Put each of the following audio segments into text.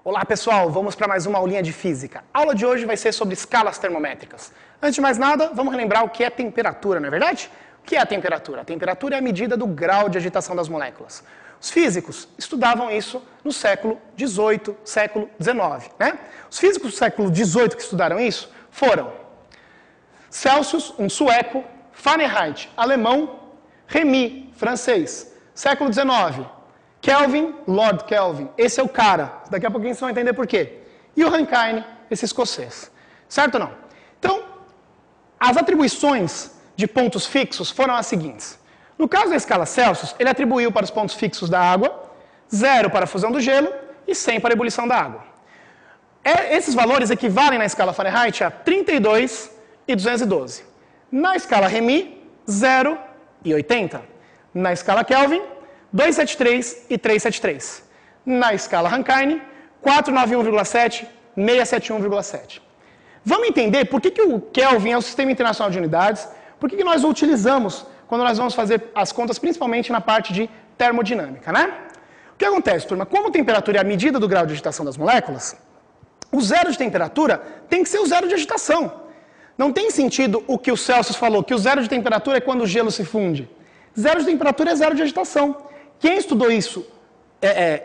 Olá pessoal, vamos para mais uma aulinha de física. A aula de hoje vai ser sobre escalas termométricas. Antes de mais nada, vamos relembrar o que é temperatura, não é verdade? O que é a temperatura? A temperatura é a medida do grau de agitação das moléculas. Os físicos estudavam isso no século XVIII, século XIX. Né? Os físicos do século XVIII que estudaram isso foram Celsius, um sueco, Fahrenheit, alemão, Rémy, francês. Século XIX, Kelvin, Lord Kelvin, esse é o cara. Daqui a pouquinho vocês vão entender por quê. E o Rankine, esse escocês. Certo ou não? Então, as atribuições de pontos fixos foram as seguintes. No caso da escala Celsius, ele atribuiu para os pontos fixos da água, 0 para a fusão do gelo e 100 para a ebulição da água. Esses valores equivalem na escala Fahrenheit a 32 e 212. Na escala Rémy, 0 e 80. Na escala Kelvin, 273 e 373. Na escala Rankine, 491,7, 671,7. Vamos entender por que o Kelvin é o Sistema Internacional de Unidades, por que nós o utilizamos quando nós vamos fazer as contas, principalmente na parte de termodinâmica, né? O que acontece, turma? Como a temperatura é a medida do grau de agitação das moléculas, o zero de temperatura tem que ser o zero de agitação. Não tem sentido o que o Celsius falou, que o zero de temperatura é quando o gelo se funde. Zero de temperatura é zero de agitação. Quem estudou isso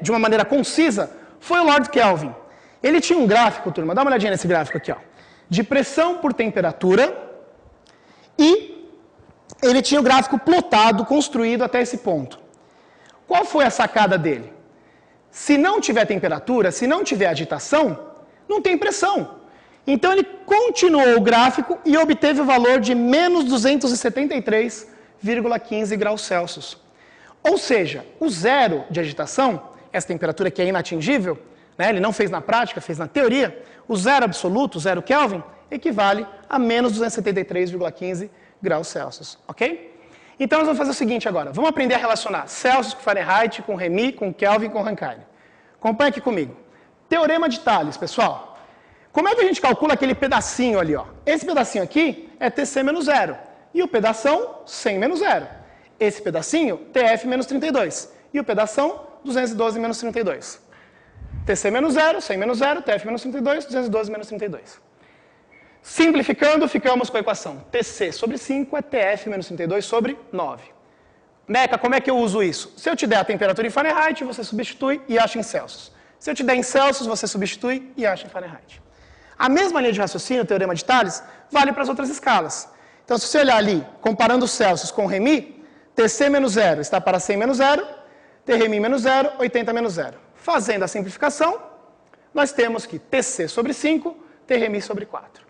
de uma maneira concisa foi o Lord Kelvin. Ele tinha um gráfico, turma, dá uma olhadinha nesse gráfico aqui, ó, de pressão por temperatura, e ele tinha o gráfico plotado, construído até esse ponto. Qual foi a sacada dele? Se não tiver temperatura, se não tiver agitação, não tem pressão. Então ele continuou o gráfico e obteve o valor de menos 273,15 graus Celsius. Ou seja, o zero de agitação, essa temperatura que é inatingível, né, ele não fez na prática, fez na teoria, o zero absoluto, o zero Kelvin, equivale a menos 273,15 graus Celsius, ok? Então nós vamos fazer o seguinte agora, vamos aprender a relacionar Celsius com Fahrenheit, com Rémy, com Kelvin, com Rankine. Acompanhe aqui comigo. Teorema de Thales, pessoal. Como é que a gente calcula aquele pedacinho ali, ó? Esse pedacinho aqui é TC menos 0, e o pedação 100 menos 0. Esse pedacinho, TF menos 32. E o pedação, 212 menos 32. TC menos 0, 100 menos 0, TF menos 32, 212 menos 32. Simplificando, ficamos com a equação TC sobre 5 é TF menos 32 sobre 9. Meca, como é que eu uso isso? Se eu te der a temperatura em Fahrenheit, você substitui e acha em Celsius. Se eu te der em Celsius, você substitui e acha em Fahrenheit. A mesma linha de raciocínio, o teorema de Thales, vale para as outras escalas. Então, se você olhar ali, comparando os Celsius com o Rémy, TC menos 0 está para 100 menos 0, Rémy menos 0, 80 menos 0. Fazendo a simplificação, nós temos que TC sobre 5, Rémy sobre 4.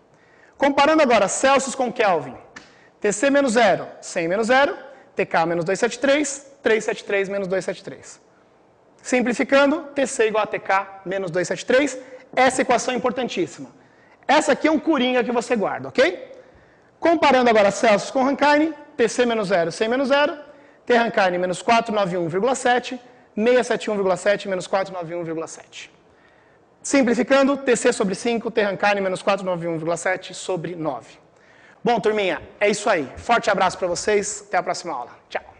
Comparando agora Celsius com Kelvin, TC menos 0, 100 menos 0, TK menos 273, 373 menos 273. Simplificando, TC igual a TK menos 273. Essa equação é importantíssima. Essa aqui é um coringa que você guarda, ok? Comparando agora Celsius com Rankine, TC menos 0, 100 menos 0, T Rankine menos 491,7, 671,7 menos 491,7. Simplificando, TC sobre 5, T Rankine menos 491,7 sobre 9. Bom, turminha, é isso aí. Forte abraço para vocês, até a próxima aula. Tchau.